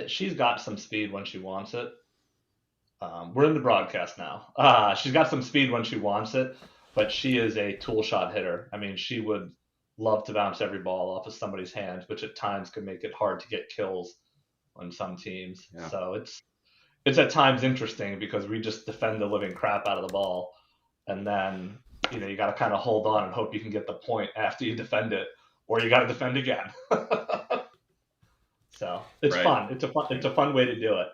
she's got some speed when she wants it. We're in the broadcast now. She's got some speed when she wants it, but she is a tool shot hitter. I mean, she would love to bounce every ball off of somebody's hands, which at times could make it hard to get kills on some teams. Yeah. So it's at times interesting because we just defend the living crap out of the ball, and then you got to kind of hold on and hope you can get the point after you defend it, or you got to defend again. So it's Right. fun. It's a fun way to do it.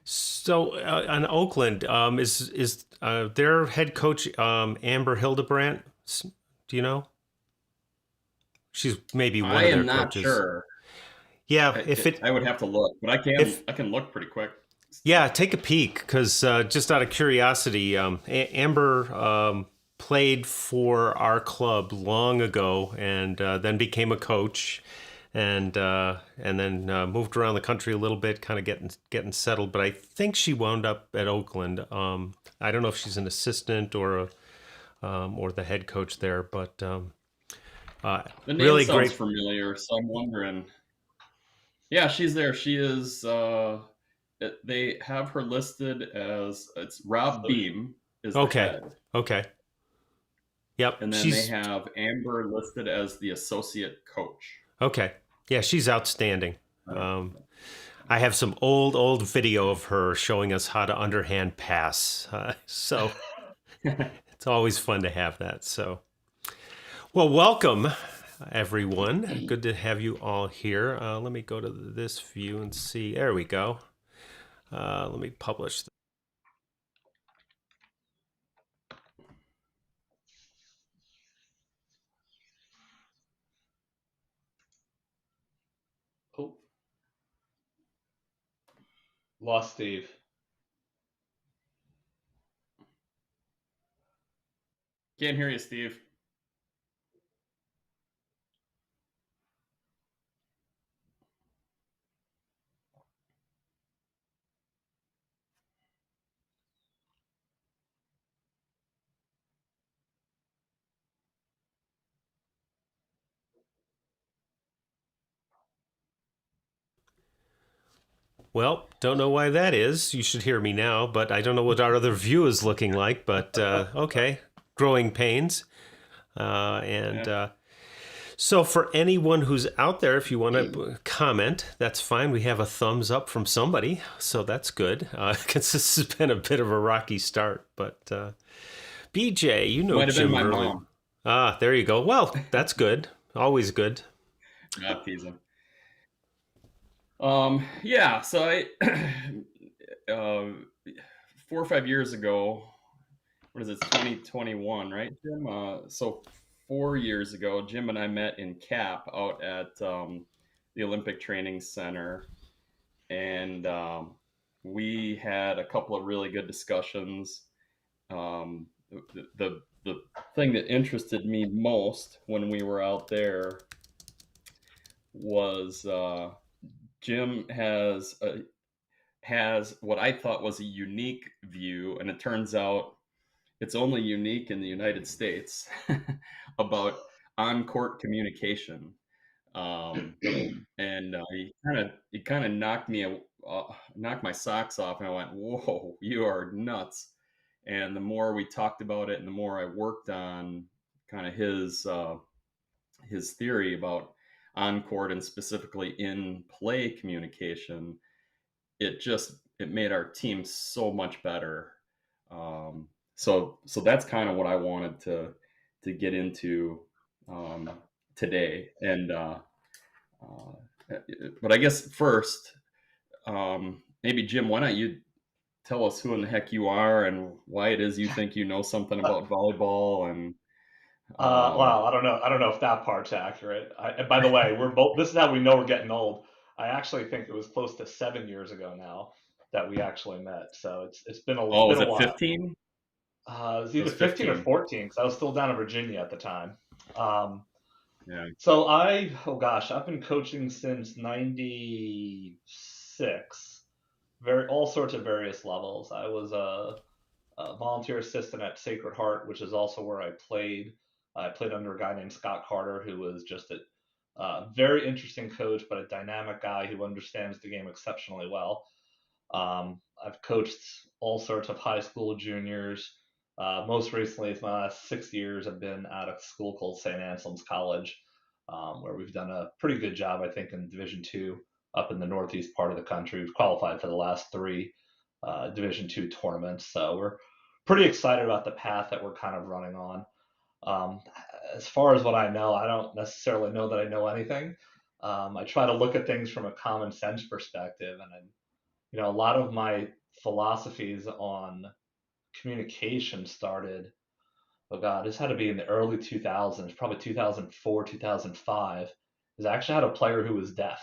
So on Oakland, is their head coach Amber Hildebrandt? Do you know? She's maybe one I of their am not coaches. sure. Yeah, I would have to look, but I can look pretty quick. Yeah, take a peek because just out of curiosity, Amber played for our club long ago and then became a coach. And then moved around the country a little bit, kind of getting settled. But I think she wound up at Oakland. I don't know if she's an assistant or the head coach there, but The name really sounds great. familiar, so I'm wondering. Yeah, she's there. She is. They have her listed as it's Rob Beam is the Okay. head, Okay. Yep. and then they have Amber listed as the associate coach. Okay. Yeah, she's outstanding. I have some old video of her showing us how to underhand pass. So it's always fun to have that. So, well, welcome, everyone. Good to have you all here. Let me go to this view and see. There we go. Let me publish. Oh, lost Steve. Can't hear you, Steve. Well, don't know why that is. You should hear me now, but I don't know what our other view is looking like. But okay, growing pains. So for anyone who's out there, if you want to comment, that's fine. We have a thumbs up from somebody, so that's good. Because this has been a bit of a rocky start. But BJ, you know Might have Jim been my Burley. mom. There you go. Well, that's good. Always good. Not teasing. Yeah. So I, 4 or 5 years ago, what is it? 2021, right, Jim? So 4 years ago, Jim and I met in CAP out at the Olympic Training Center, and we had a couple of really good discussions. The thing that interested me most when we were out there was Jim has what I thought was a unique view, and it turns out it's only unique in the United States about on-court communication. And he kind of knocked my socks off, and I went, "Whoa, you are nuts!" And the more we talked about it, and the more I worked on kind of his theory about on-court and specifically in play communication, it made our team so much better. So that's kind of what I wanted to get into today. And but I guess first, maybe Jim, why don't you tell us who in the heck you are and why it is you think you know something about volleyball and Wow, I don't know if that part's accurate. And by the way, we're both. This is how we know we're getting old. I actually think it was close to 7 years ago now that we actually met. So it's been a oh, been was a it while. 15? It was It either was 15 or 15. 14 because I was still down in Virginia at the time. Um, Yeah. so oh gosh, I've been coaching since '96. All sorts of various levels. I was a volunteer assistant at Sacred Heart, which is also where I played. I played under a guy named Scott Carter, who was just Very interesting coach, but a dynamic guy who understands the game exceptionally well. I've coached all sorts of high school juniors. Most recently, for my last 6 years, I've been at a school called St. Anselm's College, where we've done a pretty good job, I think, in Division II up in the northeast part of the country. We've qualified for the last three Division II tournaments, so we're pretty excited about the path that we're kind of running on. Um, as far as what I know, I don't necessarily know that I know anything. I try to look at things from a common sense perspective, and a lot of my philosophies on communication started. Oh God, this had to be in the early 2000s, probably 2004, 2005. Is I actually had a player who was deaf.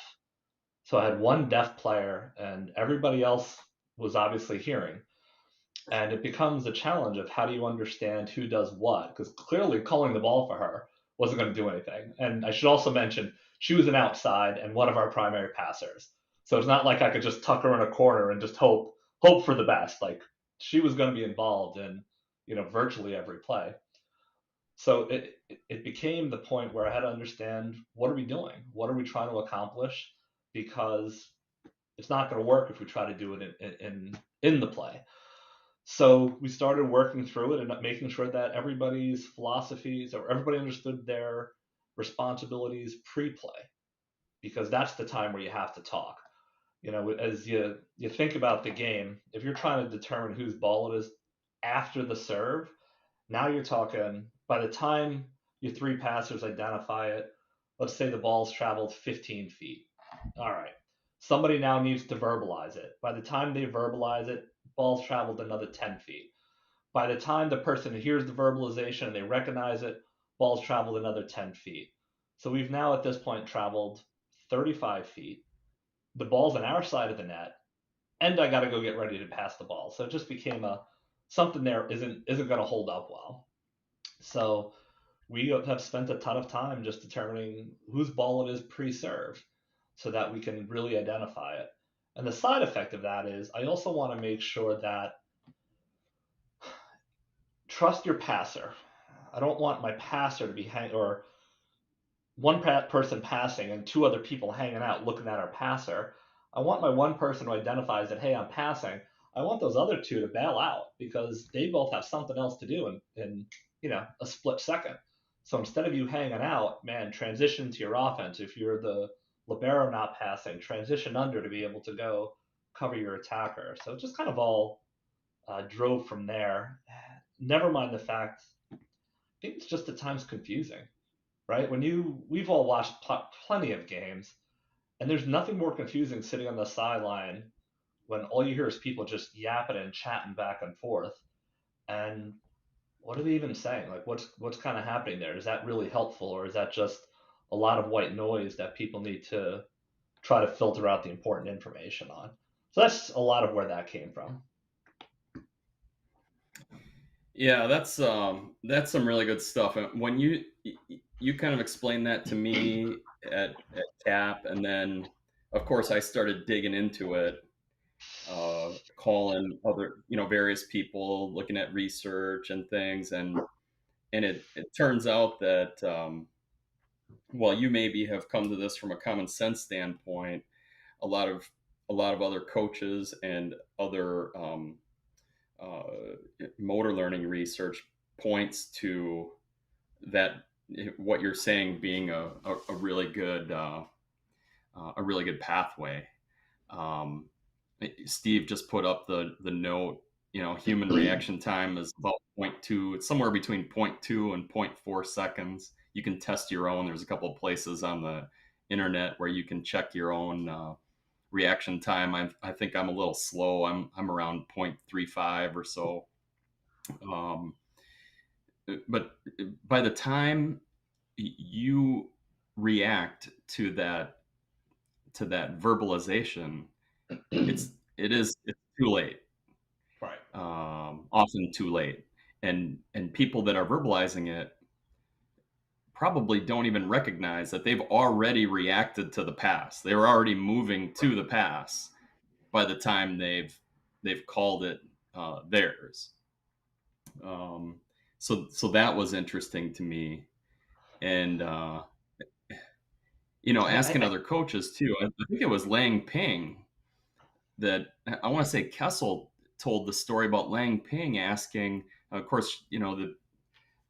So I had one deaf player, and everybody else was obviously hearing. And it becomes a challenge of how do you understand who does what? Because clearly calling the ball for her wasn't going to do anything. And I should also mention she was an outside and one of our primary passers. So it's not like I could just tuck her in a corner and just hope for the best. Like she was going to be involved in virtually every play. So it became the point where I had to understand what are we doing? What are we trying to accomplish? Because it's not going to work if we try to do it in the play. So we started working through it and making sure that everybody's philosophies or everybody understood their responsibilities pre-play, because that's the time where you have to talk. As you think about the game, if you're trying to determine whose ball it is after the serve, now you're talking by the time your three passers identify it, let's say the ball's traveled 15 feet. All right. Somebody now needs to verbalize it. By the time they verbalize it, ball's traveled another 10 feet. By the time the person hears the verbalization and they recognize it, ball's traveled another 10 feet. So we've now at this point traveled 35 feet. The ball's on our side of the net, and I got to go get ready to pass the ball. So it just became something there isn't going to hold up well. So we have spent a ton of time just determining whose ball it is pre-serve so that we can really identify it. And the side effect of that is I also want to make sure that trust your passer. I don't want my passer to be or one person passing and two other people hanging out looking at our passer. I want my one person who identifies that, hey, I'm passing. I want those other two to bail out because they both have something else to do in a split second. So instead of you hanging out, man, transition to your offense. If you're the libero not passing, transition under to be able to go cover your attacker. So it just kind of all drove from there. Never mind the fact, I think it's just at times confusing, right? We've all watched plenty of games, and there's nothing more confusing sitting on the sideline when all you hear is people just yapping and chatting back and forth. And what are they even saying? Like, what's kind of happening there? Is that really helpful, or is that just a lot of white noise that people need to try to filter out the important information on? So that's a lot of where that came from. Yeah, that's some really good stuff. And when you kind of explained that to me at CAP, and then of course I started digging into it, calling other various people, looking at research and things, and it turns out that while you maybe have come to this from a common sense standpoint, a lot of other coaches and other motor learning research points to that what you're saying being a really good pathway. Um, Steve just put up the note. Human reaction time is about 0.2. It's somewhere between 0.2 and 0.4 seconds. You can test your own. There's a couple of places on the internet where you can check your own reaction time. I think I'm a little slow. I'm around 0.35 or so. But by the time you react to that verbalization, it's too late. Right. Often too late, and people that are verbalizing it probably don't even recognize that they've already reacted to the pass. They were already moving to the pass by the time they've called it theirs. So that was interesting to me, and asking other coaches too. I think it was Lang Ping that I want to say Kessel told the story about Lang Ping asking, of course, the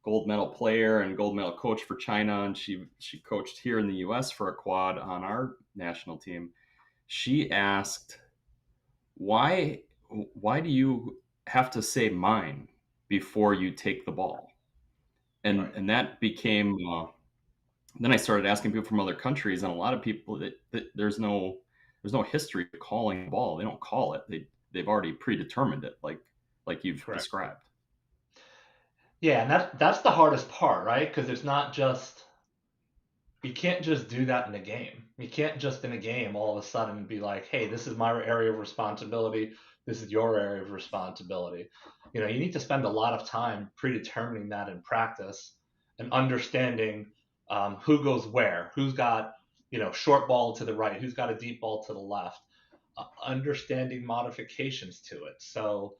gold medal player and gold medal coach for China, and she coached here in the U.S. for a quad on our national team. She asked, why do you have to say mine before you take the ball? And that became then I started asking people from other countries, and a lot of people that there's no history of calling the ball. They don't call it. They've already predetermined it, like you've Correct. described. Yeah, and that's the hardest part, right? Because it's not just, you can't just do that in a game. You can't just in a game all of a sudden be like, hey, this is my area of responsibility. This is your area of responsibility. You need to spend a lot of time predetermining that in practice and understanding who goes where, who's got, short ball to the right, who's got a deep ball to the left, understanding modifications to it. So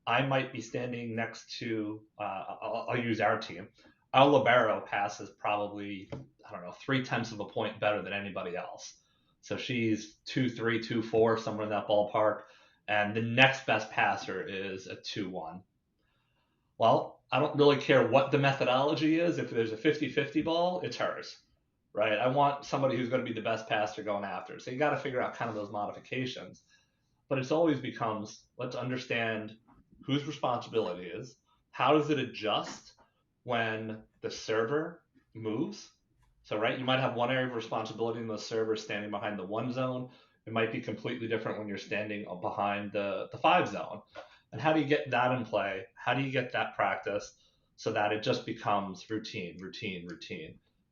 I might be standing next to, I'll use our team. Our libero passes probably, I don't know, 3/10 of a point better than anybody else. So she's 2.3, 2.4, somewhere in that ballpark. And the next best passer is a 2.1. Well, I don't really care what the methodology is. If there's a 50-50 ball, it's hers, right? I want somebody who's going to be the best passer going after. So you got to figure out kind of those modifications. But it's always becomes, let's understand whose responsibility is, how does it adjust when the server moves. So, right, you might have one area of responsibility in the server standing behind the 1 zone. It might be completely different when you're standing behind the 5 zone. And how do you get that in play? How do you get that practice so that it just becomes routine?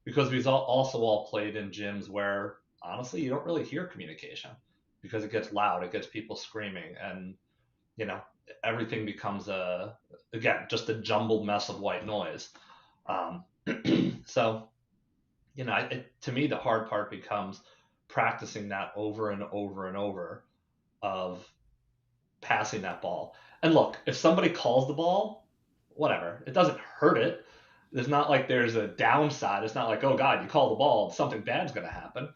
Because we've also all played in gyms where, honestly, you don't really hear communication because it gets loud, it gets people screaming, and everything becomes just a jumbled mess of white noise. So, to me, the hard part becomes practicing that over and over and over of passing that ball. And look, if somebody calls the ball, whatever, it doesn't hurt it. It's not like there's a downside. It's not like, oh God, you call the ball, something bad's going to happen.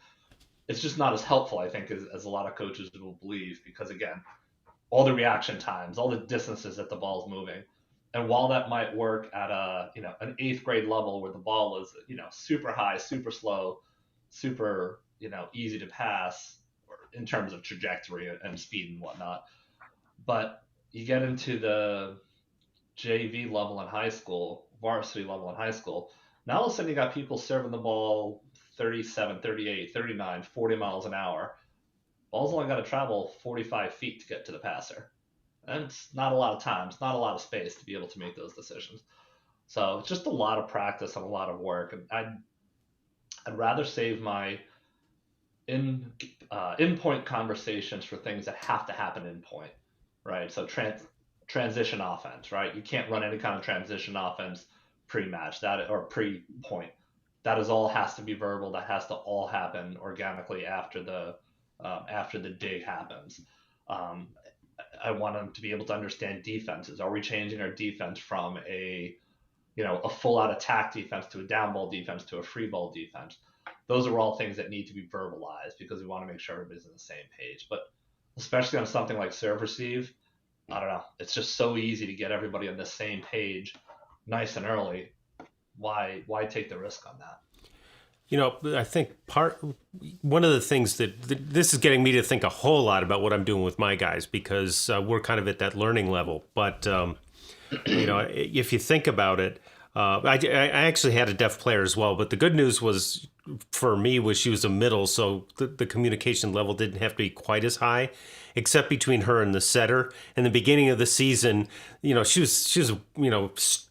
It's just not as helpful, I think, as a lot of coaches will believe, because again, all the reaction times, all the distances that the ball's moving. And while that might work at an 8th grade level where the ball is, super high, super slow, super, easy to pass in terms of trajectory and speed and whatnot. But you get into the JV level in high school, varsity level in high school, now all of a sudden you got people serving the ball 37, 38, 39, 40 miles an hour. Ball's only got to travel 45 feet to get to the passer. And it's not a lot of time. It's not a lot of space to be able to make those decisions. So it's just a lot of practice and a lot of work. And I'd rather save my in-point conversations for things that have to happen in point, right? So transition offense, right? You can't run any kind of transition offense pre-match or pre-point. That is all has to be verbal. That has to all happen organically after the dig happens. I want them to be able to understand defenses. Are we changing our defense from a full out attack defense to a down ball defense to a free ball defense? Those are all things that need to be verbalized because we want to make sure everybody's on the same page. But especially on something like serve receive, I don't know. It's just so easy to get everybody on the same page nice and early. Why take the risk on that? I think one of the things that this is getting me to think a whole lot about what I'm doing with my guys, because we're kind of at that learning level. But, if you think about it, I actually had a deaf player as well. But the good news was for me was she was a middle, so the communication level didn't have to be quite as high, except between her and the setter. In the beginning of the season, she was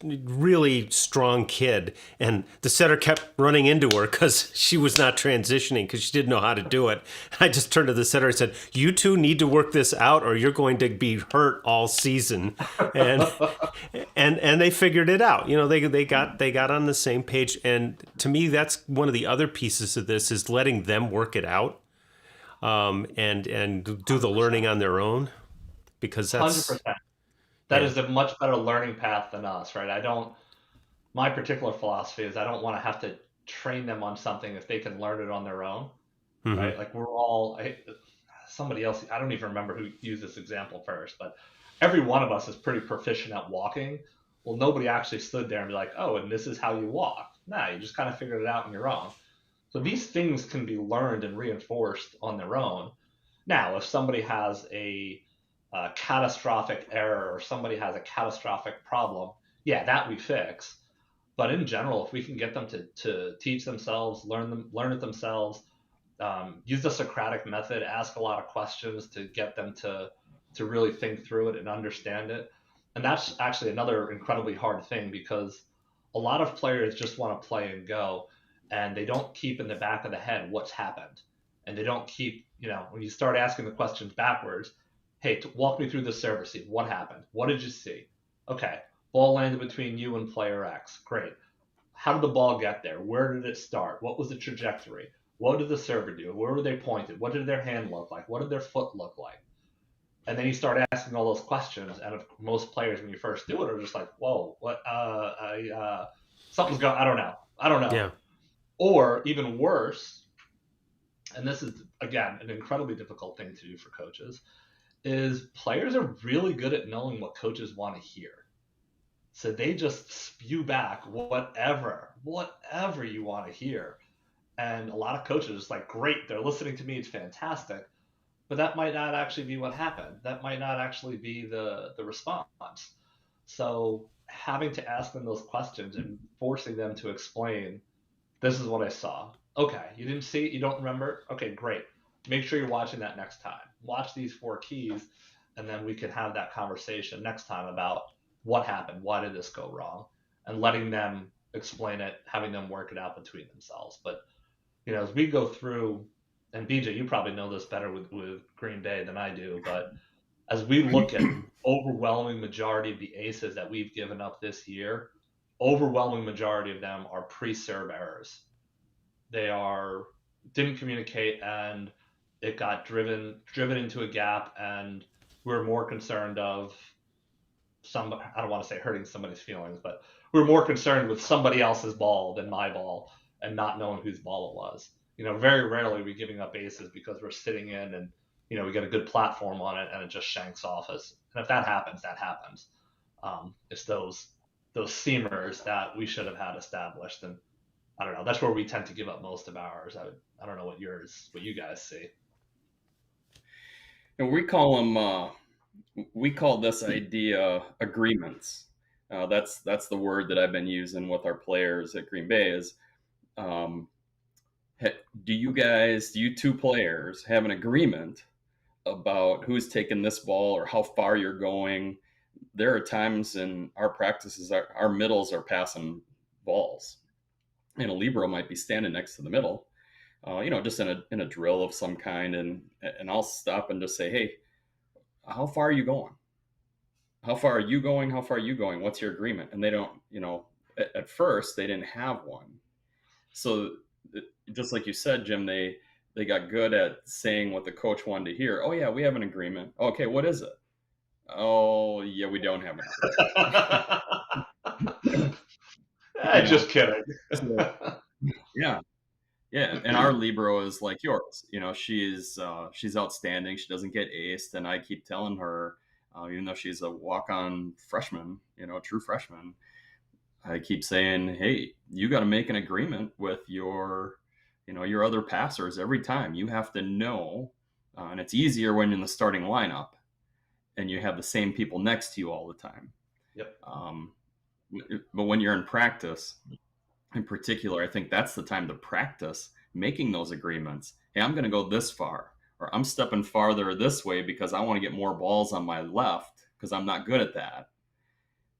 really strong kid, and the setter kept running into her because she was not transitioning because she didn't know how to do it. I just turned to the setter and said, "You two need to work this out, or you're going to be hurt all season." And they figured it out. They got on the same page, and to me, that's one of the other pieces of this is letting them work it out. And do the learning on their own, because that's 100%. That is a much better learning path than us, right? My particular philosophy is I don't want to have to train them on something if they can learn it on their own, Mm-hmm. right? Like somebody else, I don't even remember who used this example first, but every one of us is pretty proficient at walking. Well, nobody actually stood there and be like, oh, and this is how you walk. Nah, you just kind of figured it out on your own. So these things can be learned and reinforced on their own. Now, if somebody has a catastrophic error or somebody has a catastrophic problem, yeah, that we fix. But in general, if we can get them to teach themselves, learn it themselves, use the Socratic method, ask a lot of questions to get them to really think through it and understand it. And that's actually another incredibly hard thing because a lot of players just want to play and go, and they don't keep in the back of the head what's happened. And they don't keep, when you start asking the questions backwards, hey, walk me through the server scene. What happened? What did you see? Okay, ball landed between you and player X. Great. How did the ball get there? Where did it start? What was the trajectory? What did the server do? Where were they pointed? What did their hand look like? What did their foot look like? And then you start asking all those questions, and most players, when you first do it, are just like, "Whoa, what? Something's going. I don't know." Yeah. Or even worse, and this is again an incredibly difficult thing to do for coaches, is players are really good at knowing what coaches want to hear. So they just spew back whatever you want to hear. And a lot of coaches like, great, they're listening to me, it's fantastic. But that might not actually be what happened. That might not actually be the response. So having to ask them those questions and forcing them to explain, this is what I saw. Okay, you didn't see it, you don't remember? Okay, great. Make sure you're watching that next time. Watch these 4 keys, and then we can have that conversation next time about what happened, why did this go wrong, and letting them explain it, having them work it out between themselves. But as we go through, and BJ, you probably know this better with Green Bay than I do, but as we look at overwhelming majority of the aces that we've given up this year, overwhelming majority of them are pre-serve errors. They didn't communicate, and it got driven into a gap, and we're more concerned of I don't want to say hurting somebody's feelings, but we're more concerned with somebody else's ball than my ball and not knowing whose ball it was. Very rarely are we giving up aces because we're sitting in and we get a good platform on it and it just shanks off us. And if that happens, that happens. It's those seamers that we should have had established, and I don't know. That's where we tend to give up most of ours. I don't know what you guys see. And we call this idea agreements. That's the word that I've been using with our players at Green Bay is, do you 2 players have an agreement about who's taking this ball or how far you're going? There are times in our practices, our middles are passing balls, and a libero might be standing next to the middle, just in a drill of some kind, and I'll stop and just say, hey, how far are you going? How far are you going? How far are you going? What's your agreement? And they don't, at first they didn't have one. So just like you said, Jim, they got good at saying what the coach wanted to hear. Oh yeah, we have an agreement. Okay, what is it? Oh yeah, we don't have an agreement. Just kidding. Yeah. And our libero is like yours. She's outstanding. She doesn't get aced, and I keep telling her, even though she's a walk-on freshman, true freshman, I keep saying, hey, you got to make an agreement with your other passers every time. You have to know, and it's easier when you're in the starting lineup and you have the same people next to you all the time. Yep. But when you're in practice, in particular, I think that's the time to practice making those agreements. Hey, I'm going to go this far, or I'm stepping farther this way because I want to get more balls on my left because I'm not good at that.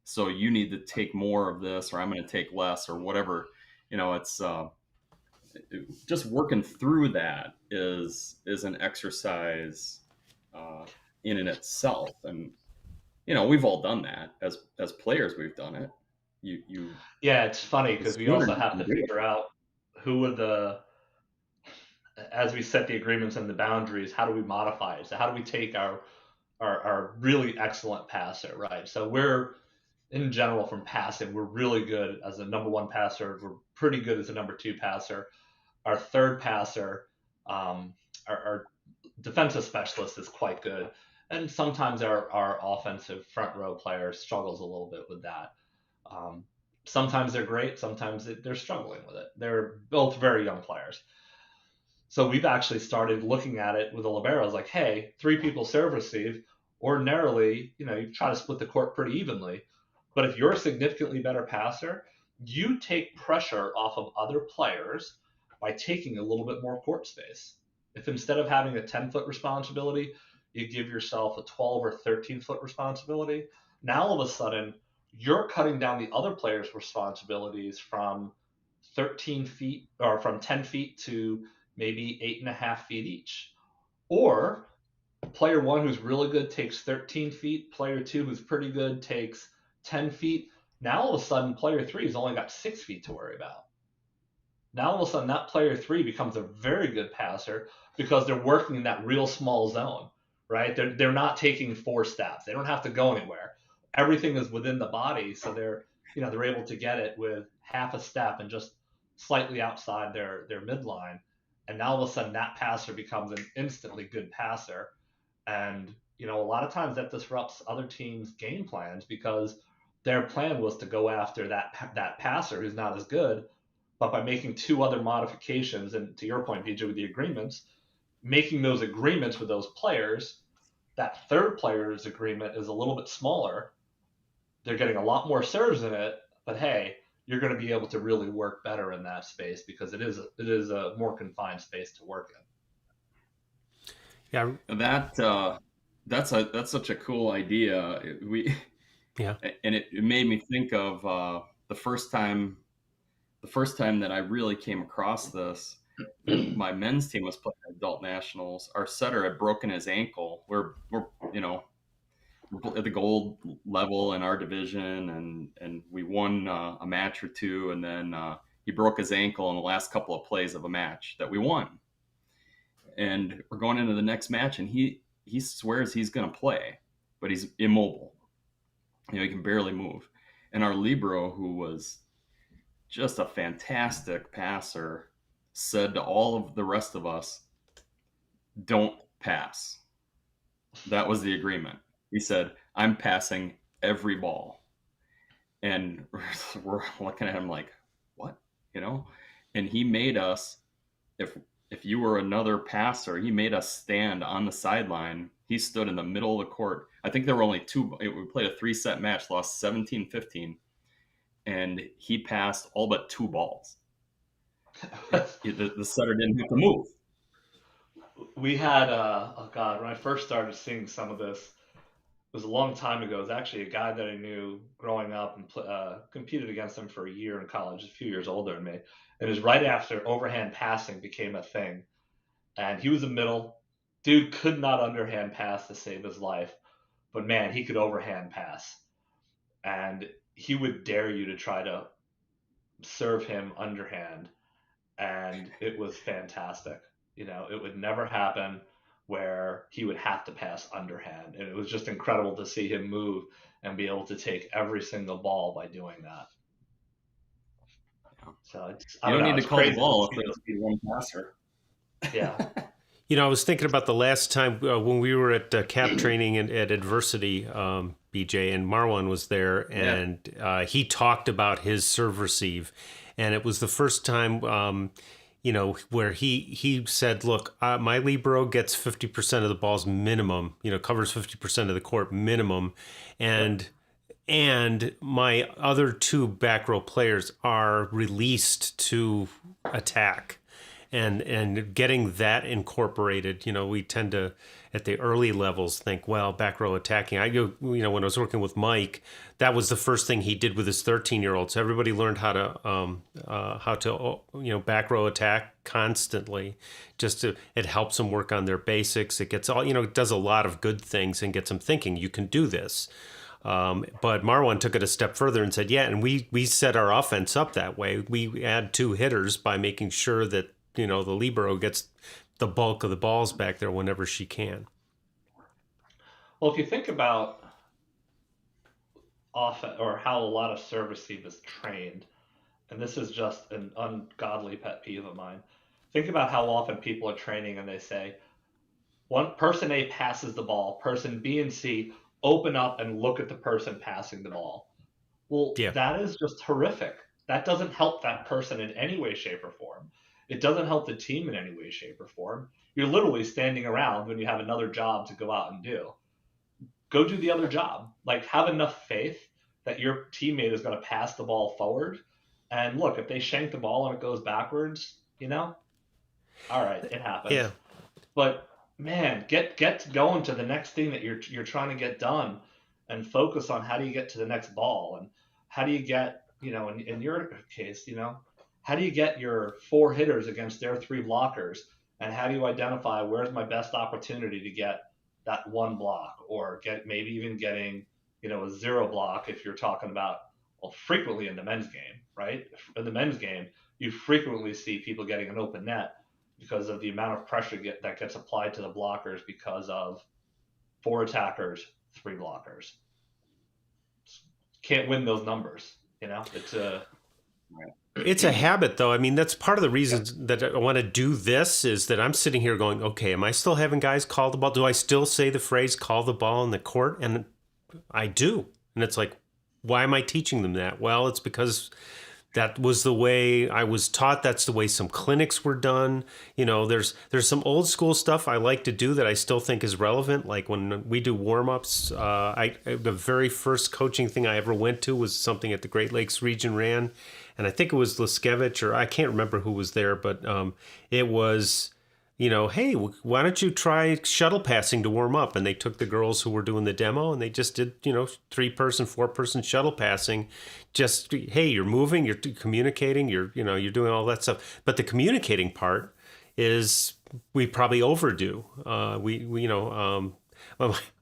So you need to take more of this, or I'm going to take less, or whatever. It's just working through that is an exercise in and itself. And we've all done that as players. We've done it. Yeah, it's funny because we also have to figure out who are as we set the agreements and the boundaries, how do we modify it? So how do we take our really excellent passer, right? So in general from passing, we're really good as a number one passer. We're pretty good as a number two passer. Our third passer, our defensive specialist is quite good. And sometimes our offensive front row player struggles a little bit with that. Um, Sometimes they're great, sometimes they're struggling with it. They're both very young players. So we've actually started looking at it with the liberos like, hey, three people serve receive. Ordinarily, you try to split the court pretty evenly. But if you're a significantly better passer, you take pressure off of other players by taking a little bit more court space. If instead of having a 10-foot responsibility, you give yourself a 12 or 13-foot responsibility, now all of a sudden you're cutting down the other player's responsibilities from 13 feet or from 10 feet to maybe 8.5 feet each. Or player one who's really good takes 13 feet, player two who's pretty good takes 10 feet. Now all of a sudden, player three has only got 6 feet to worry about. Now all of a sudden, that player three becomes a very good passer because they're working in that real small zone, right? They're not taking 4 steps. They don't have to go anywhere. Everything is within the body, so they're able to get it with half a step and just slightly outside their midline. And now all of a sudden, that passer becomes an instantly good passer. And a lot of times that disrupts other teams' game plans because their plan was to go after that passer who's not as good, but by making 2 other modifications, and to your point, BJ, with the agreements, making those agreements with those players, that third player's agreement is a little bit smaller. They're getting a lot more serves in it, but hey, you're going to be able to really work better in that space because it is a more confined space to work Yeah. That's such a cool idea. Yeah. And it made me think of the first time that I really came across this. in. My men's team was playing adult nationals. Our setter had broken his ankle. We're at the gold level in our division, and we won a match or two, and then he broke his ankle in the last couple of plays of a match that we won. And we're going into the next match, and he swears he's going to play, but he's immobile. He can barely move. And our libero, who was just a fantastic passer, said to all of the rest of us, "Don't pass." That was the agreement. He said, "I'm passing every ball." And we're looking at him like, what? And he made us, if you were another passer, he made us stand on the sideline. He stood in the middle of the court. I think there were only 2. We played a 3-set match, lost 17-15, and he passed all but 2 balls. The setter didn't have to move. We had oh god, when I first started seeing some of this, it was a long time ago. It was actually a guy that I knew growing up and competed against him for a year in college, a few years older than me. It was right after overhand passing became a thing, and he was a middle dude, could not underhand pass to save his life, but man, he could overhand pass, and he would dare you to try to serve him underhand, and it was fantastic. It would never happen where he would have to pass underhand, and it was just incredible to see him move and be able to take every single ball by doing that. So you don't need to call the ball if there's one passer. Yeah. I was thinking about the last time when we were at cap training at Adversity, BJ, and Marwan was there, and he talked about his serve receive, and it was the first time, where he said, look, my libero gets 50% of the balls minimum, covers 50% of the court minimum, and my other 2 back row players are released to attack. And getting that incorporated, we tend to, at the early levels, think, well, back row attacking. When I was working with Mike, that was the first thing he did with his 13-year-olds. Everybody learned how to back row attack constantly. It helps them work on their basics. It gets it does a lot of good things and gets them thinking, you can do this. But Marwan took it a step further and said, yeah, and we set our offense up that way. We add 2 hitters by making sure that the libero gets the bulk of the balls back there whenever she can. Well, if you think about often, or how a lot of service team is trained, and this is just an ungodly pet peeve of mine. Think about how often people are training and they say, one person A passes the ball, person B and C open up and look at the person passing the ball. Well, Yeah. that is just horrific. That doesn't help that person in any way, shape, or form. It doesn't help the team in any way, shape, or form. You're literally standing around when you have another job to go out and do. Go do the other job. Like, have enough faith that your teammate is going to pass the ball forward. And look, if they shank the ball and it goes backwards, all right, it Yeah. happens. But man, get going to the next thing that you're trying to get done, and focus on how do you get to the next ball, and how do you get, in your case, how do you get your four hitters against their three blockers, and how do you identify where's my best opportunity to get that one block, or get maybe even getting, a zero block if you're talking about, well, frequently in the men's game, right? In the men's game, you frequently see people getting an open net because of the amount of pressure that gets applied to the blockers because of four attackers, three blockers. Can't win those numbers. It's a habit, though. I mean, that's part of the reason that I want to do this is that I'm sitting here going, okay, am I still having guys call the ball? Do I still say the phrase call the ball in the court? And I do. And it's like, why am I teaching them that? Well, it's because that was the way I was taught. That's the way some clinics were done. There's some old school stuff I like to do that I still think is relevant. Like when we do warm-ups, the very first coaching thing I ever went to was something at the Great Lakes region ran. And I think it was Liskevich, or I can't remember who was there, but it was, hey, why don't you try shuttle passing to warm up? And they took the girls who were doing the demo and they just did, 3-person, 4-person shuttle passing. Just, hey, you're moving, you're communicating, you're doing all that stuff. But the communicating part is we probably overdo. I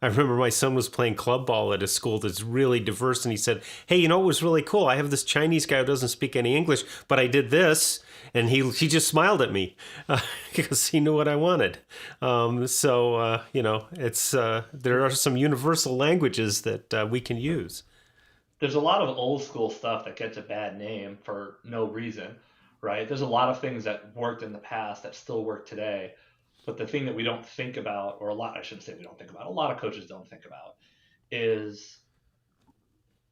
remember my son was playing club ball at a school that's really diverse, and he said, hey, it was really cool. I have this Chinese guy who doesn't speak any English, but I did this, and he just smiled at me because he knew what I wanted. It's there are some universal languages that we can use. There's a lot of old school stuff that gets a bad name for no reason, right? There's a lot of things that worked in the past that still work today. But the thing that we don't think about, or I shouldn't say we don't think about, a lot of coaches don't think about, is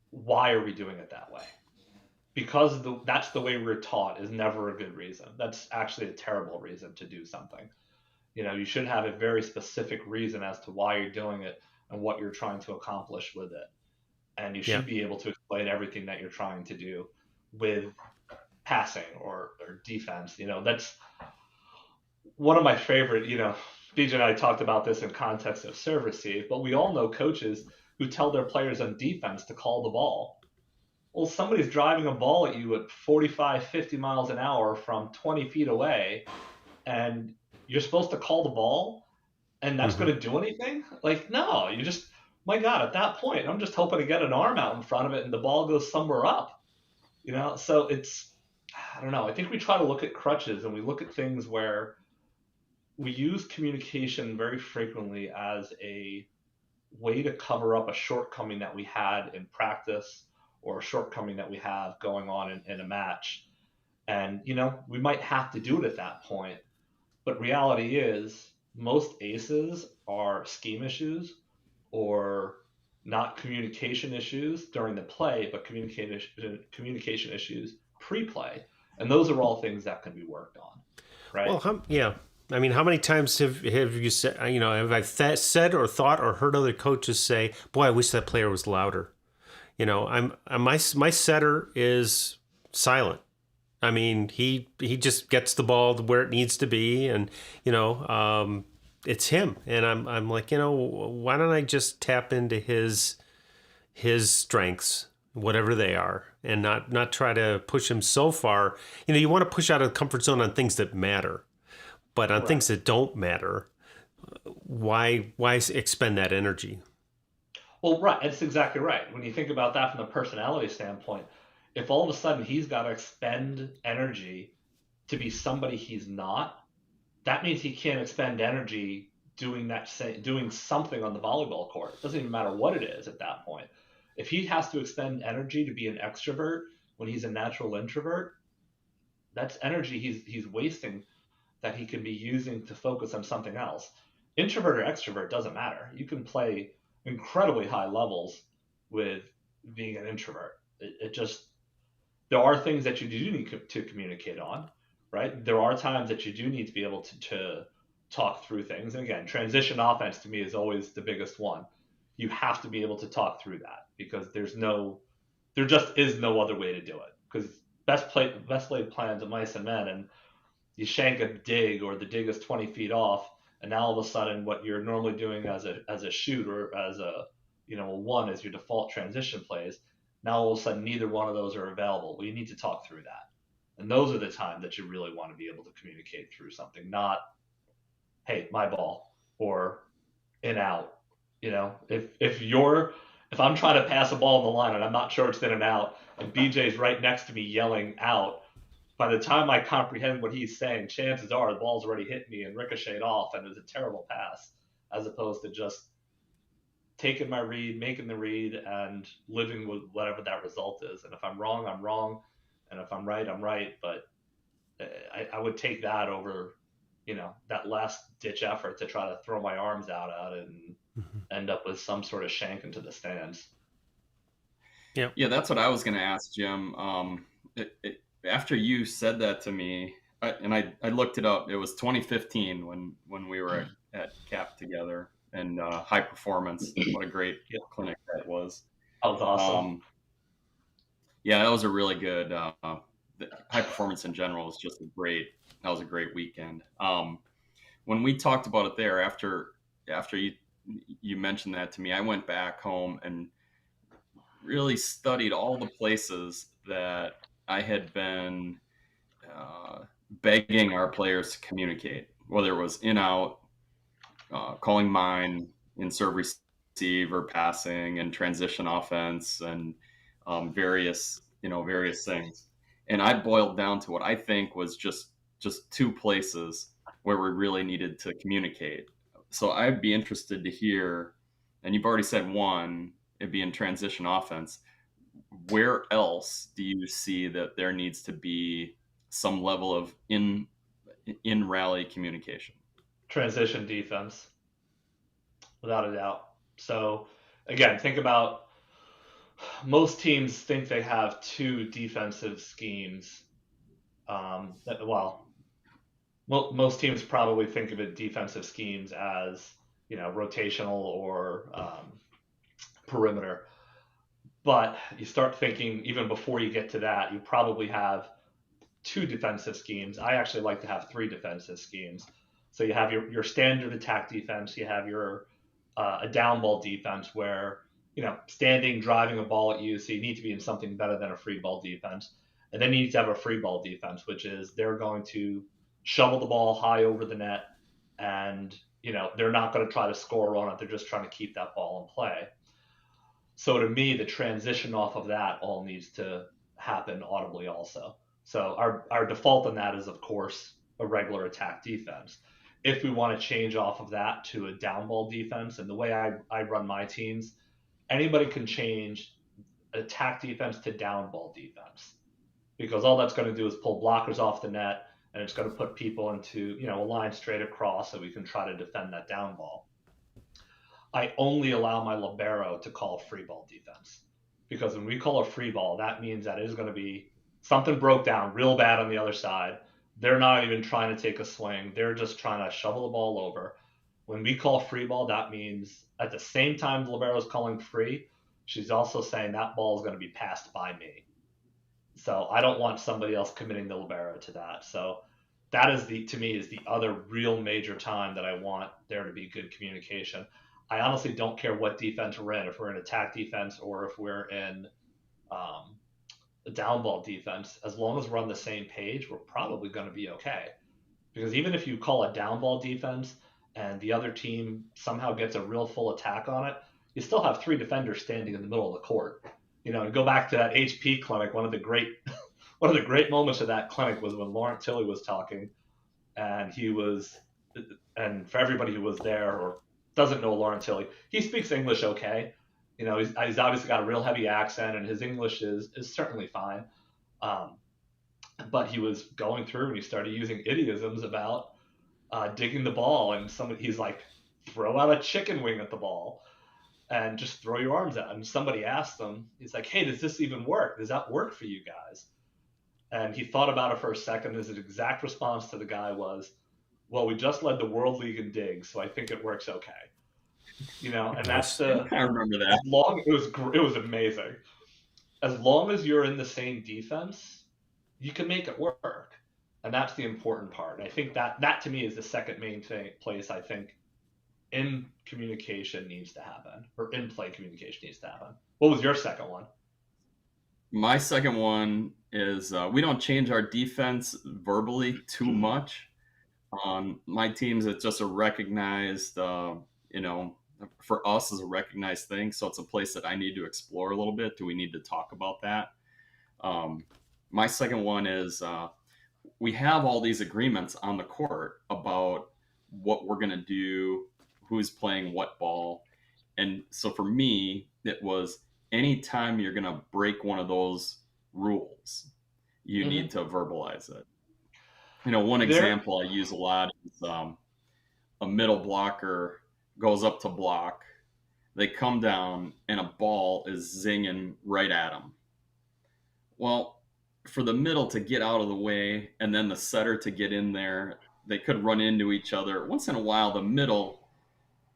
why are we doing it that way? Because that's the way we're taught is never a good reason. That's actually a terrible reason to do something. You should have a very specific reason as to why you're doing it and what you're trying to accomplish with it. And you should be able to explain everything that you're trying to do with passing or defense. That's one of my favorite, BJ and I talked about this in context of serve receive, but we all know coaches who tell their players on defense to call the ball. Well, somebody's driving a ball at you at 45, 50 miles an hour from 20 feet away, and you're supposed to call the ball, and that's going to do anything? Like, no, you just, my God, at that point, I'm just hoping to get an arm out in front of it and the ball goes somewhere up. So it's, I don't know. I think we try to look at crutches and we look at things where we use communication very frequently as a way to cover up a shortcoming that we had in practice or a shortcoming that we have going on in a match. And, we might have to do it at that point. But reality is most aces are scheme issues or not communication issues during the play, but communication issues pre-play. And those are all things that can be worked on, right? Well, yeah. I mean, how many times have you said, have I said or thought or heard other coaches say, boy, I wish that player was louder. My setter is silent. I mean, he just gets the ball where it needs to be, and it's him. And I'm like, why don't I just tap into his strengths, whatever they are, and not try to push him so far. You want to push out of the comfort zone on things that matter, but on things that don't matter, why expend that energy? Well, right. That's exactly right. When you think about that from the personality standpoint, if all of a sudden he's got to expend energy to be somebody he's not, that means he can't expend energy doing something on the volleyball court. It doesn't even matter what it is at that point. If he has to expend energy to be an extrovert when he's a natural introvert, that's energy he's wasting that he can be using to focus on something else. Introvert or extrovert doesn't matter. You can play incredibly high levels with being an introvert. It just, there are things that you do need to communicate on, right? There are times that you do need to be able to talk through things. And again, transition offense to me is always the biggest one. You have to be able to talk through that because there just is no other way to do it. Because best laid plans of mice and men, and you shank a dig or the dig is 20 feet off, and now all of a sudden what you're normally doing as a shoot or as a a one as your default transition plays, now all of a sudden neither one of those are available. Well, you need to talk through that, and those are the times that you really want to be able to communicate through something, not hey my ball or in out. If I'm trying to pass a ball in the line and I'm not sure it's in and out, and BJ's right next to me yelling out, by the time I comprehend what he's saying, chances are the ball's already hit me and ricocheted off, and it was a terrible pass, as opposed to just taking my read, making the read, and living with whatever that result is. And if I'm wrong, I'm wrong, and if I'm right, I'm right. But I would take that over, that last ditch effort to try to throw my arms out at it and end up with some sort of shank into the stands. Yeah, that's what I was going to ask, Jim. After you said that to me, I looked it up. It was 2015 when we were at CAP together, and high performance. What a great clinic that was. That was awesome. Yeah, that was a really good. High performance in general was just that was a great weekend. When we talked about it there, after you mentioned that to me, I went back home and really studied all the places that I had been begging our players to communicate, whether it was in out, calling mine, in serve receive or passing, and transition offense, and various things. And I boiled down to what I think was just two places where we really needed to communicate. So I'd be interested to hear, and you've already said one, it'd be in transition offense. Where else do you see that there needs to be some level of in rally communication? Transition defense, without a doubt. So again, think about, most teams think they have two defensive schemes. Most teams probably think of it defensive schemes as rotational or perimeter. But you start thinking, even before you get to that, you probably have two defensive schemes. I actually like to have three defensive schemes. So you have your standard attack defense, you have your a down ball defense where standing, driving a ball at you, so you need to be in something better than a free ball defense. And then you need to have a free ball defense, which is they're going to shovel the ball high over the net, and they're not going to try to score on it. They're just trying to keep that ball in play. So to me, the transition off of that all needs to happen audibly also. So our default on that is, of course, a regular attack defense. If we want to change off of that to a down ball defense, and the way I run my teams, anybody can change attack defense to down ball defense, because all that's going to do is pull blockers off the net, and it's going to put people into a line straight across so we can try to defend that down ball. I only allow my libero to call a free ball defense, because when we call a free ball, that means that it is going to be something broke down real bad on the other side. They're not even trying to take a swing. They're just trying to shovel the ball over. When we call free ball, that means at the same time the libero is calling free, she's also saying that ball is going to be passed by me. So I don't want somebody else committing the libero to that. So that is to me is the other real major time that I want there to be good communication. I honestly don't care what defense we're in, if we're in attack defense or if we're in a down ball defense. As long as we're on the same page, we're probably going to be okay. Because even if you call a down ball defense and the other team somehow gets a real full attack on it, you still have three defenders standing in the middle of the court. And go back to that HP clinic. One of the great moments of that clinic was when Laurent Tilley was talking, and and for everybody who was there or doesn't know Laurent Tilley, he speaks English okay, You know, he's obviously got a real heavy accent, and his English is certainly fine. Um, but he was going through and he started using idioms about digging the ball, and he's like, throw out a chicken wing at the ball and just throw your arms out. And somebody asked him, he's like, hey, does this even work? Does that work for you guys? And he thought about it for a second. His exact response to the guy was, well, we just led the World League in digs, so I think it works okay. You know, and that's the. I remember that. It was amazing. As long as you're in the same defense, you can make it work, and that's the important part. And I think that to me is the second main place I think in communication needs to happen, or in play communication needs to happen. What was your second one? My second one is we don't change our defense verbally too much. My team's it's just a recognized, for us as a recognized thing. So it's a place that I need to explore a little bit. Do we need to talk about that? My second one is we have all these agreements on the court about what we're going to do, who's playing what ball. And so for me, it was anytime you're going to break one of those rules, you need to verbalize it. You know, one example I use a lot is a middle blocker goes up to block. They come down and a ball is zinging right at them. Well, for the middle to get out of the way and then the setter to get in there, they could run into each other. Once in a while, the middle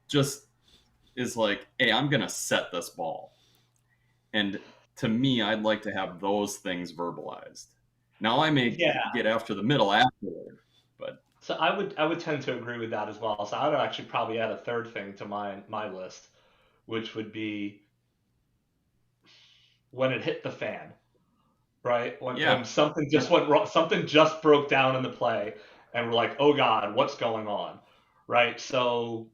just is like, hey, I'm going to set this ball. And to me, I'd like to have those things verbalized. Now I may get after the middle afterward, but so I would tend to agree with that as well. So I would actually probably add a third thing to my list, which would be when it hit the fan, right? When something just went wrong, something just broke down in the play, and we're like, oh God, what's going on, right? So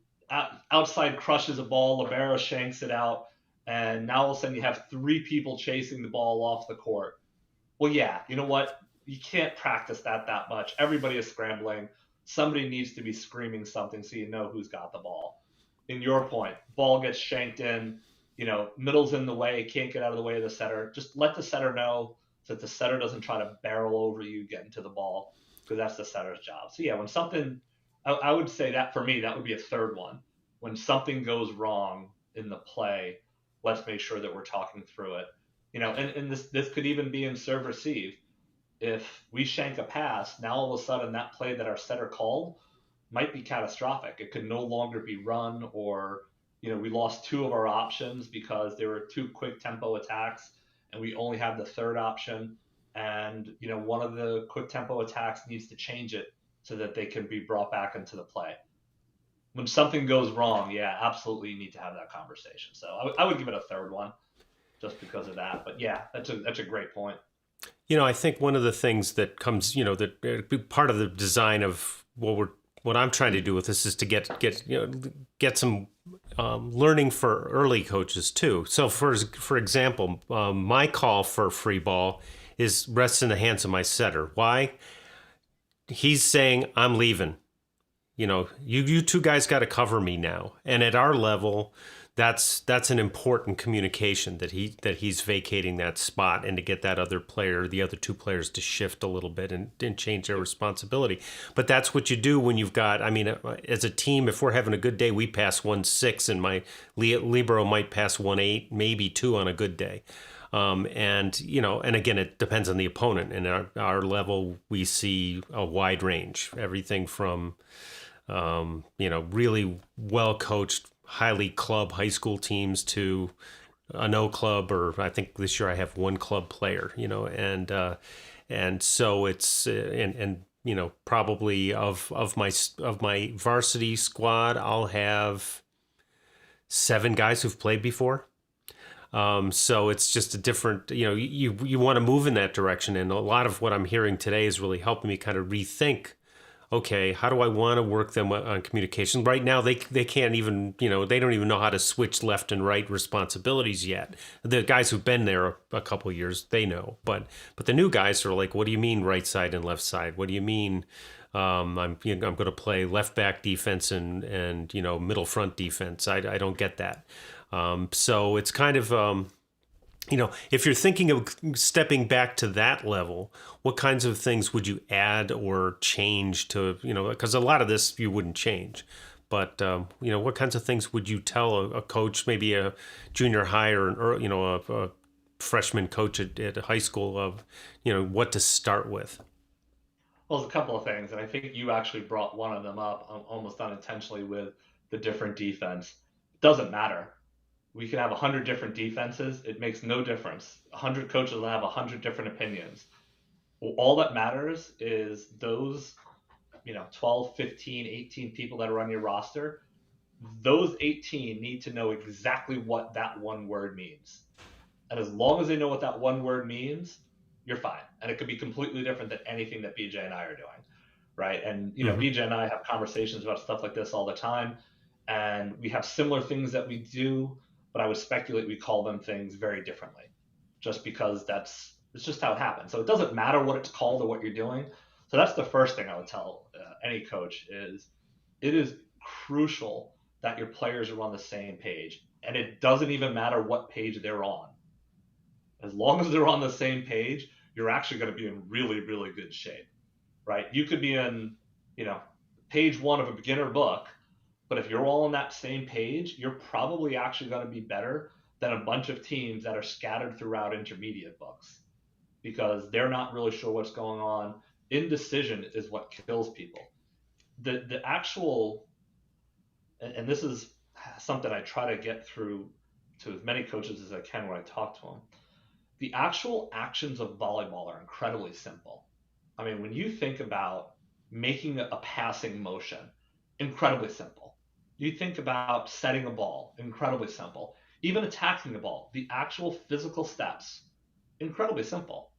outside crushes a ball, libero shanks it out, and now all of a sudden you have three people chasing the ball off the court. Well, yeah, you know what? You can't practice that much. Everybody is scrambling. Somebody needs to be screaming something so you know who's got the ball. In your point, ball gets shanked in, you know, middle's in the way, can't get out of the way of the setter. Just let the setter know so that the setter doesn't try to barrel over you getting to the ball, because that's the setter's job. So yeah, when something, I would say that for me, that would be a third one. When something goes wrong in the play, let's make sure that we're talking through it. You know, and this could even be in serve receive. If we shank a pass, now all of a sudden that play that our setter called might be catastrophic. It could no longer be run, or, you know, we lost two of our options because there were two quick tempo attacks and we only have the third option. And, you know, one of the quick tempo attacks needs to change it so that they can be brought back into the play. When something goes wrong, yeah, absolutely you need to have that conversation. So I would give it a third one just because of that. But yeah, that's a great point. You know, I think one of the things that comes, you know, that part of the design of what I'm trying to do with this is to get some learning for early coaches too. So for example, my call for free ball rests in the hands of my setter. Why? He's saying, I'm leaving. You know, you two guys got to cover me now. And at our level, that's an important communication that he's vacating that spot, and to get that other player, the other two players, to shift a little bit and change their responsibility. But that's what you do when you've got, I mean, as a team, if we're having a good day, we pass 1-6, and my libero might pass 1-8, maybe 2 on a good day. And, you know, and again, it depends on the opponent. And at our level, we see a wide range, everything from, you know, really well coached, highly club high school teams to a no club, or I think this year I have one club player, you know, and so it's and you know, probably of my varsity squad, I'll have 7 guys who've played before. So it's just a different, you know, you want to move in that direction, and a lot of what I'm hearing today is really helping me kind of rethink, okay, how do I want to work them on communication? Right now, they can't even, you know, they don't even know how to switch left and right responsibilities yet. The guys who've been there a couple of years, they know. But the new guys are like, what do you mean right side and left side? What do you mean I'm going to play left back defense and you know, middle front defense? I don't get that. So it's kind of, if you're thinking of stepping back to that level, what kinds of things would you add or change to, because a lot of this you wouldn't change. But, what kinds of things would you tell a coach, maybe a junior high or, a freshman coach at high school of, what to start with? Well, there's a couple of things, and I think you actually brought one of them up almost unintentionally with the different defense. It doesn't matter. We can have 100 different defenses. It makes no difference. 100 coaches will have 100 different opinions. Well, all that matters is those, 12, 15, 18 people that are on your roster. Those 18 need to know exactly what that one word means. And as long as they know what that one word means, you're fine. And it could be completely different than anything that BJ and I are doing, right? And, BJ and I have conversations about stuff like this all the time. And we have similar things that we do, but I would speculate we call them things very differently just because it's just how it happens. So it doesn't matter what it's called or what you're doing. So that's the first thing I would tell any coach is it is crucial that your players are on the same page. And it doesn't even matter what page they're on. As long as they're on the same page, you're actually going to be in really, really good shape, right? You could be in, page 1 of a beginner book, but if you're all on that same page, you're probably actually going to be better than a bunch of teams that are scattered throughout intermediate books because they're not really sure what's going on. Indecision is what kills people. The actual, and this is something I try to get through to as many coaches as I can when I talk to them. The actual actions of volleyball are incredibly simple. I mean, when you think about making a passing motion, incredibly simple. You think about setting a ball, incredibly simple. Even attacking the ball, the actual physical steps, incredibly simple.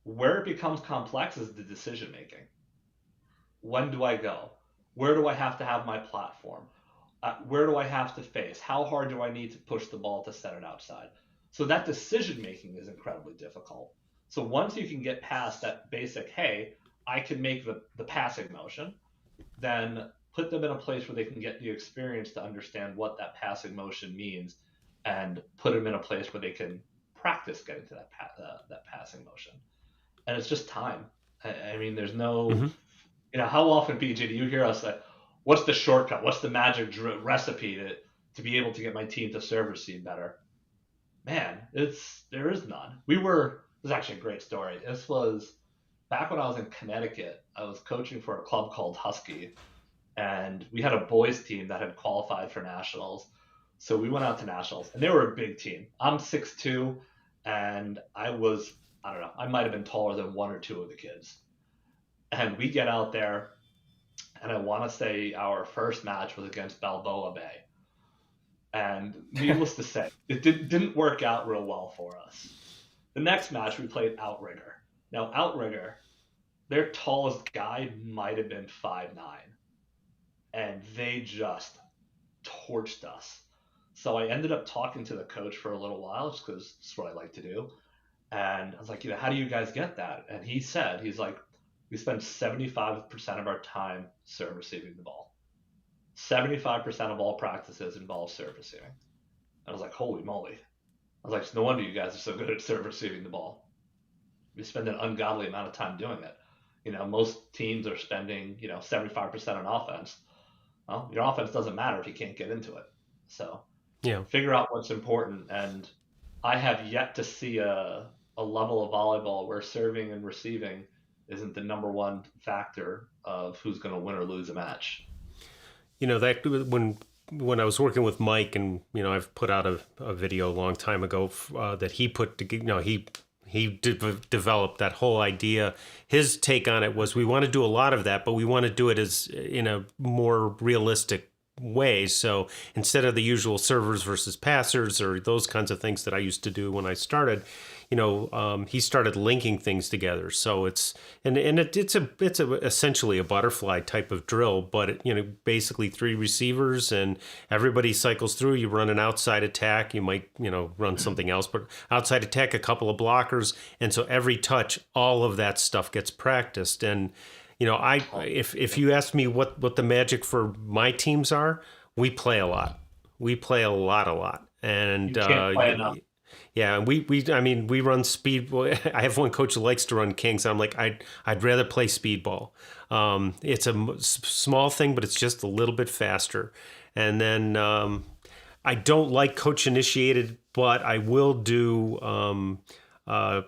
Where it becomes complex is the decision making. When do I go? Where do I have to have my platform? Where do I have to face? How hard do I need to push the ball to set it outside? So that decision making is incredibly difficult. So once you can get past that basic, hey, I can make the passing motion, then put them in a place where they can get the experience to understand what that passing motion means and put them in a place where they can practice getting to that passing motion. And it's just time. I mean, there's no, how often, BJ, do you hear us say, what's the shortcut? What's the magic recipe to be able to get my team to serve receive better? Man, there is none. This is actually a great story. This was back when I was in Connecticut. I was coaching for a club called Husky, and we had a boys team that had qualified for nationals. So we went out to nationals, and they were a big team. I'm 6'2", and I don't know, I might have been taller than one or two of the kids. And we get out there, and I want to say our first match was against Balboa Bay. And needless to say, it didn't work out real well for us. The next match, we played Outrigger. Now, Outrigger, their tallest guy might have been 5'9", and they just torched us. So I ended up talking to the coach for a little while, just because it's what I like to do. And I was like, how do you guys get that? And he's like, we spend 75% of our time serve receiving the ball. 75% of all practices involve serve receiving. I was like, holy moly. I was like, it's no wonder you guys are so good at serve receiving the ball. We spend an ungodly amount of time doing it. Most teams are spending, 75% on offense. Well, your offense doesn't matter if you can't get into it. So figure out what's important. And I have yet to see a level of volleyball where serving and receiving isn't the number one factor of who's going to win or lose a match. That when I was working with Mike, and I've put out a video a long time ago that he put together. He developed that whole idea. His take on it was we want to do a lot of that, but we want to do it as in a more realistic way. So instead of the usual servers versus passers or those kinds of things that I used to do when I started, he started linking things together. So it's essentially a butterfly type of drill, but basically 3 receivers and everybody cycles through. You run an outside attack. You might run something else, but outside attack, a couple of blockers, and so every touch, all of that stuff gets practiced. And if you ask me what the magic for my teams are, we play a lot. We play a lot, and You can't play enough. yeah, I mean, we run speed. I have one coach who likes to run kings. I'm like, I'd rather play speedball. It's a small thing, but it's just a little bit faster. And then I don't like coach initiated, but I will do uh,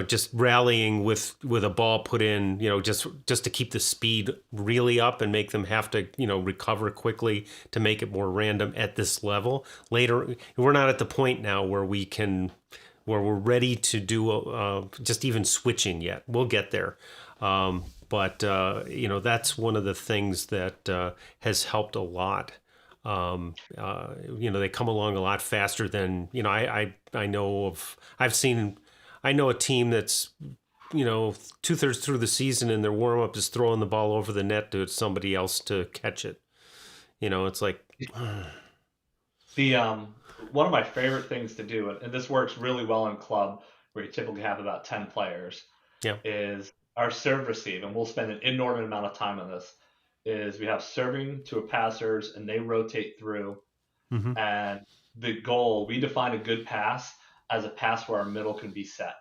just rallying with a ball put in, just to keep the speed really up and make them have to, recover quickly to make it more random at this level. Later, we're not at the point now where we're ready to do just even switching yet. We'll get there. But that's one of the things that has helped a lot. They come along a lot faster than, I know of. I know a team that's, 2/3 through the season and their warm up is throwing the ball over the net to somebody else to catch it. It's like The one of my favorite things to do, and this works really well in club where you typically have about 10 players, yeah, is our serve receive, and we'll spend an inordinate amount of time on this. Is we have serving to a passers and they rotate through, mm-hmm. and the goal, we define a good pass as a pass where our middle can be set.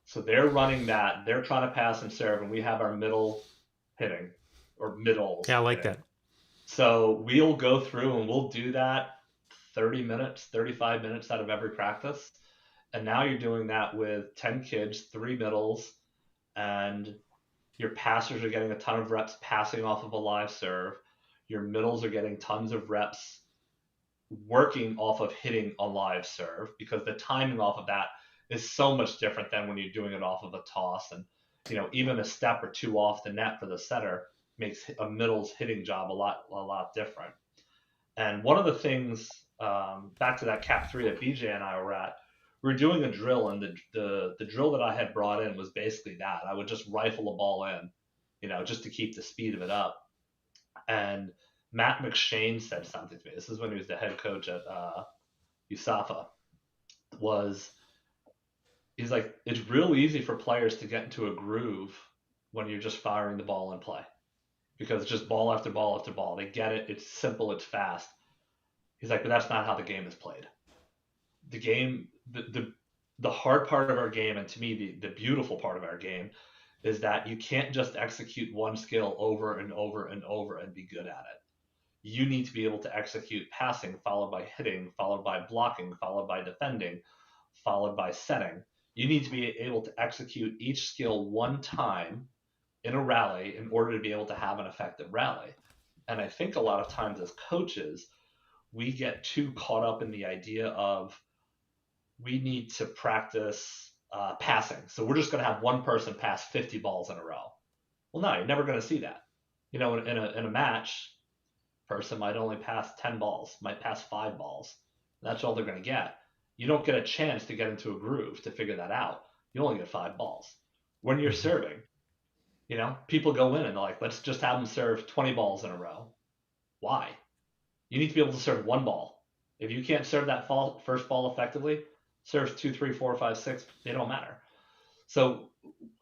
So they're running that, they're trying to pass and serve, and we have our middle hitting or middles. Yeah, I like hitting. that. So we'll go through and we'll do that 30 minutes, 35 minutes out of every practice. And now you're doing that with 10 kids, 3 middles, and your passers are getting a ton of reps passing off of a live serve. Your middles are getting tons of reps working off of hitting a live serve, because the timing off of that is so much different than when you're doing it off of a toss. And, even a step or two off the net for the setter makes a middles hitting job a lot different. And one of the things, back to that Cap 3 that BJ and I were at, we were doing a drill, and the drill that I had brought in was basically that. I would just rifle a ball in, just to keep the speed of it up. And Matt McShane said something to me. This is when he was the head coach at USAV. He's like, it's real easy for players to get into a groove when you're just firing the ball in play, because it's just ball after ball after ball. They get it. It's simple. It's fast. He's like, but that's not how the game is played. The game, the hard part of our game, and to me, the beautiful part of our game, is that you can't just execute one skill over and over and over and be good at it. You need to be able to execute passing, followed by hitting, followed by blocking, followed by defending, followed by setting. You need to be able to execute each skill one time in a rally in order to be able to have an effective rally. And I think a lot of times as coaches, we get too caught up in the idea of we need to practice passing. So we're just going to have one person pass 50 balls in a row. Well, no, you're never going to see that. In a match, person might only pass 10 balls, might pass 5 balls. That's all they're going to get. You don't get a chance to get into a groove to figure that out. You only get 5 balls. When you're serving, people go in and they're like, let's just have them serve 20 balls in a row. Why? You need to be able to serve one ball. If you can't serve that first ball effectively, serves 2, 3, 4, 5, 6, they don't matter. So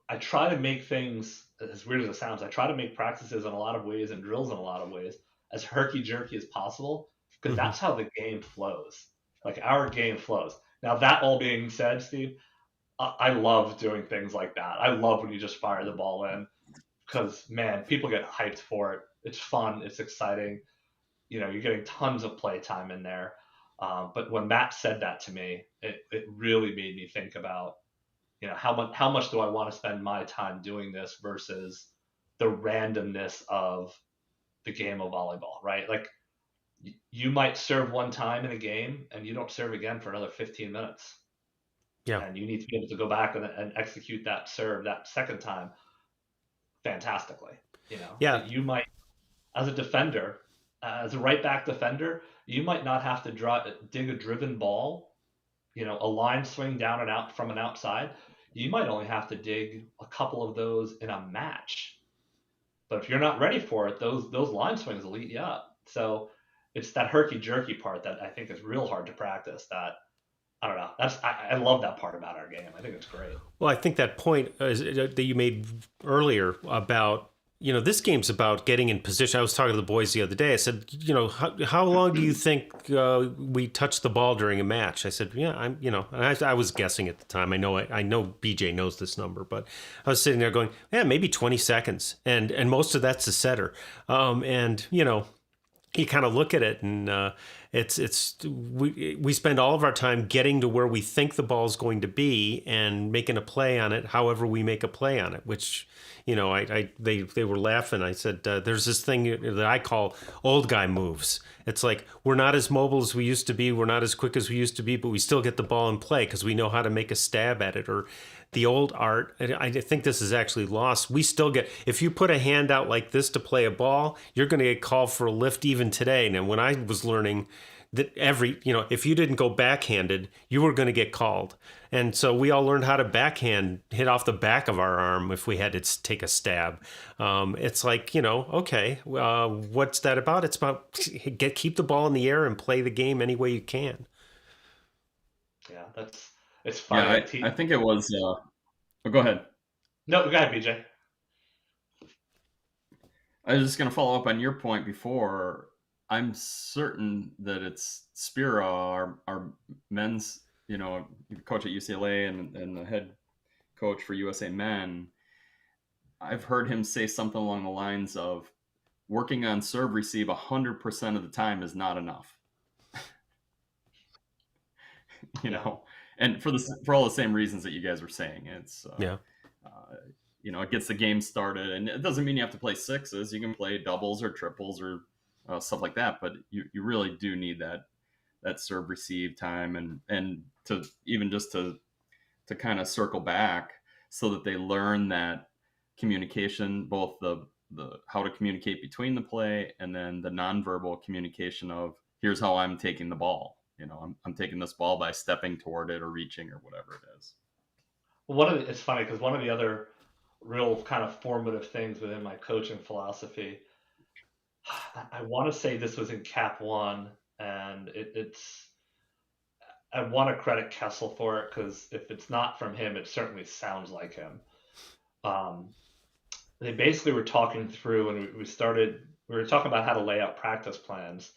I try to make things, as weird as it sounds, I try to make practices in a lot of ways and drills in a lot of ways as herky-jerky as possible, because that's how the game flows. Like, our game flows. Now, that all being said, Steve, I love doing things like that. I love when you just fire the ball in, because, man, people get hyped for it. It's fun. It's exciting. You're getting tons of play time in there. But when Matt said that to me, it really made me think about, how much do I want to spend my time doing this versus the randomness of the game of volleyball, right? Like, you might serve one time in a game and you don't serve again for another 15 minutes. Yeah. And you need to be able to go back and execute that serve that second time fantastically. Yeah. You might, as a defender, as a right back defender, you might not have to dig a driven ball, a line swing down and out from an outside. You might only have to dig a couple of those in a match. But if you're not ready for it, those line swings will eat you up. So it's that herky-jerky part that I think is real hard to practice. That, I don't know. I love that part about our game. I think it's great. Well, I think that point that you made earlier about this game's about getting in position. I was talking to the boys the other day. I said, how long do you think we touch the ball during a match? I said, yeah, and I was guessing at the time. I know BJ knows this number, but I was sitting there going, yeah, maybe 20 seconds. And most of that's a setter. You kind of look at it, and we spend all of our time getting to where we think the ball is going to be and making a play on it. However, we make a play on it, which they were laughing. I said, there's this thing that I call old guy moves. It's like we're not as mobile as we used to be, we're not as quick as we used to be, but we still get the ball in play because we know how to make a stab at it. Or the old art, I think this is actually lost. We still get, if you put a hand out like this to play a ball, you're going to get called for a lift even today. Now, when I was learning that if you didn't go backhanded, you were going to get called. And so we all learned how to backhand, hit off the back of our arm if we had to take a stab. It's like, okay, what's that about? It's about keep the ball in the air and play the game any way you can. Yeah, it's fun. Yeah, I think it was. Go ahead. No, go ahead, BJ. I was just going to follow up on your point before. I'm certain that it's Spira, our men's, coach at UCLA and the head coach for USA Men. I've heard him say something along the lines of working on serve receive 100% of the time is not enough. And for all the same reasons that you guys were saying, it's it gets the game started, and it doesn't mean you have to play sixes. You can play doubles or triples or stuff like that, but you really do need that serve receive time and to even just to kind of circle back so that they learn that communication, both the how to communicate between the play and then the nonverbal communication of here's how I'm taking the ball. I'm taking this ball by stepping toward it or reaching or whatever it is. Well, it's funny because one of the other real kind of formative things within my coaching philosophy, I want to say this was in Cap 1, and I want to credit Kessel for it because if it's not from him, it certainly sounds like him. They basically were talking through, and we were talking about how to lay out practice plans.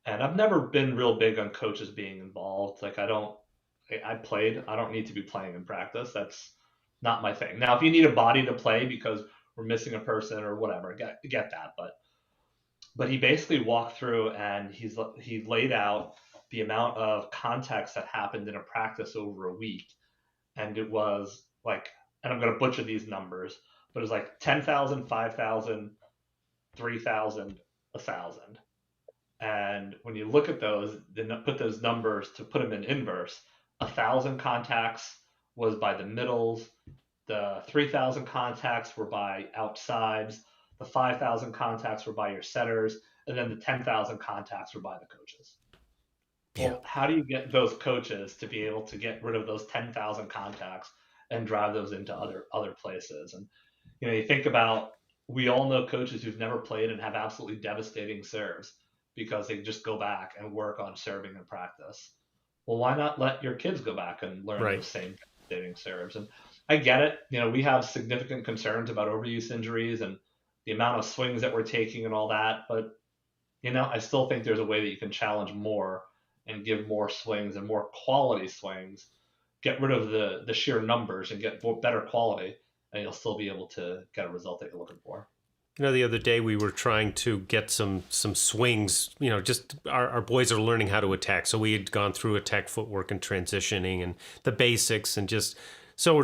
And I've never been real big on coaches being involved. Like I don't need to be playing in practice. That's not my thing. Now, if you need a body to play because we're missing a person or whatever, get that. But he basically walked through and he laid out the amount of contacts that happened in a practice over a week. And it was like, and I'm going to butcher these numbers, but it was like 10,000, 5,000, 3,000, 1,000. And when you look at those, then put those numbers to put them in inverse, 1,000 contacts was by the middles, the 3,000 contacts were by outsides, the 5,000 contacts were by your setters, and then the 10,000 contacts were by the coaches. Yeah. Well, how do you get those coaches to be able to get rid of those 10,000 contacts and drive those into other places? And you think about, we all know coaches who've never played and have absolutely devastating serves because they just go back and work on serving in practice. Well, why not let your kids go back and learn the same devastating serves? And I get it. We have significant concerns about overuse injuries and the amount of swings that we're taking and all that. But, I still think there's a way that you can challenge more and give more swings and more quality swings, get rid of the sheer numbers and get better quality, and you'll still be able to get a result that you're looking for. The other day we were trying to get some swings, just our boys are learning how to attack. So we had gone through attack footwork and transitioning and the basics and so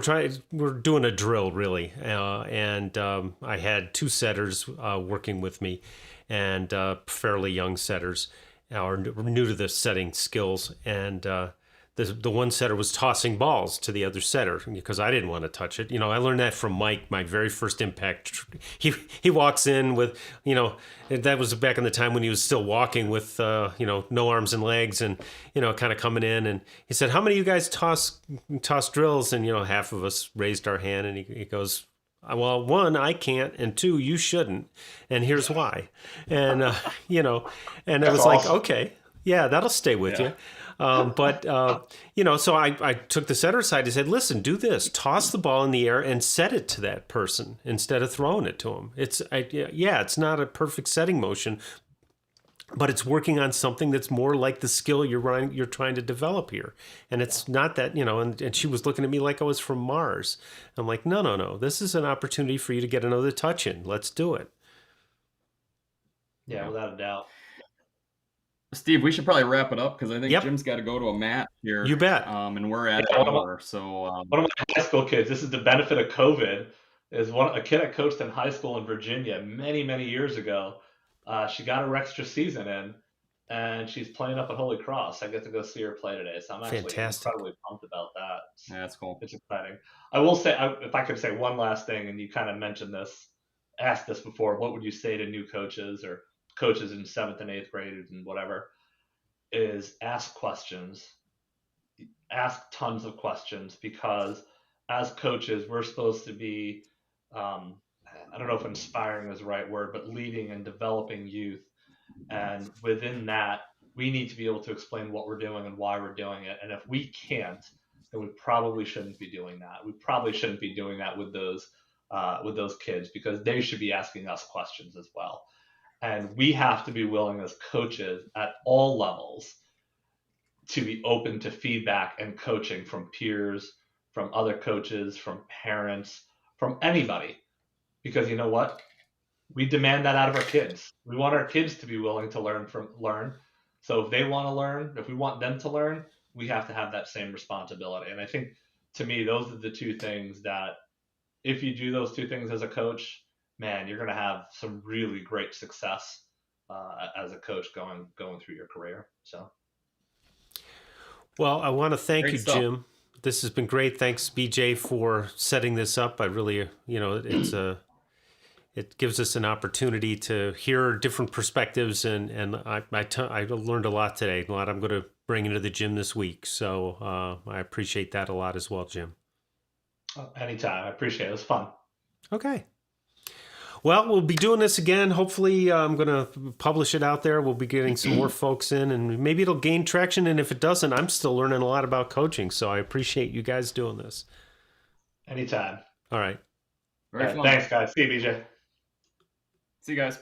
we're doing a drill really. And I had two setters working with me and fairly young setters or new to the setting skills. And the one setter was tossing balls to the other setter because I didn't want to touch it. I learned that from Mike, my very first impact. He walks in with, that was back in the time when he was still walking with, no arms and legs and, kind of coming in. And he said, how many of you guys toss drills? And, half of us raised our hand and he goes, well, one, I can't, and two, you shouldn't. And here's why. And, and I was like, okay, yeah, that'll stay with you. So I took the setter aside and said, listen, do this. Toss the ball in the air and set it to that person instead of throwing it to him. It's not a perfect setting motion, but it's working on something that's more like the skill you're trying to develop here. And it's not that, and she was looking at me like I was from Mars. I'm like, no. This is an opportunity for you to get another touch in. Let's do it. Yeah, without a doubt. Steve, we should probably wrap it up because I think Yep. Jim's got to go to a mat here. You bet. And we're at an hour. So one of my high school kids, this is the benefit of COVID, is a kid I coached in high school in Virginia many, many years ago. She got her extra season in, and she's playing up at Holy Cross. I get to go see her play today, so I'm actually incredibly pumped about that. Yeah, that's cool. It's exciting. I will say, if I could say one last thing, and you kind of mentioned this, asked this before, what would you say to new coaches or coaches in 7th and 8th grade and whatever, is ask questions. Ask tons of questions, because as coaches, we're supposed to be, I don't know if inspiring is the right word, but leading and developing youth. And within that, we need to be able to explain what we're doing and why we're doing it. And if we can't, then we probably shouldn't be doing that. We probably shouldn't be doing that with those kids, because they should be asking us questions as well. And we have to be willing as coaches at all levels to be open to feedback and coaching from peers, from other coaches, from parents, from anybody. Because you know what? We demand that out of our kids. We want our kids to be willing to learn. So if they want to learn, if we want them to learn, we have to have that same responsibility. And I think, to me, those are the two things that, if you do those two things as a coach, man, you're going to have some really great success as a coach going through your career. So, well, I want to thank you, Jim. This has been great. Thanks, BJ, for setting this up. I really, it gives us an opportunity to hear different perspectives, and I learned a lot today. A lot I'm going to bring into the gym this week. So I appreciate that a lot as well, Jim. Anytime. I appreciate it. It was fun. Okay. Well, we'll be doing this again. Hopefully, I'm going to publish it out there. We'll be getting some more folks in, and maybe it'll gain traction. And if it doesn't, I'm still learning a lot about coaching. So I appreciate you guys doing this. Anytime. All right. Thanks, guys. See you, BJ. See you guys.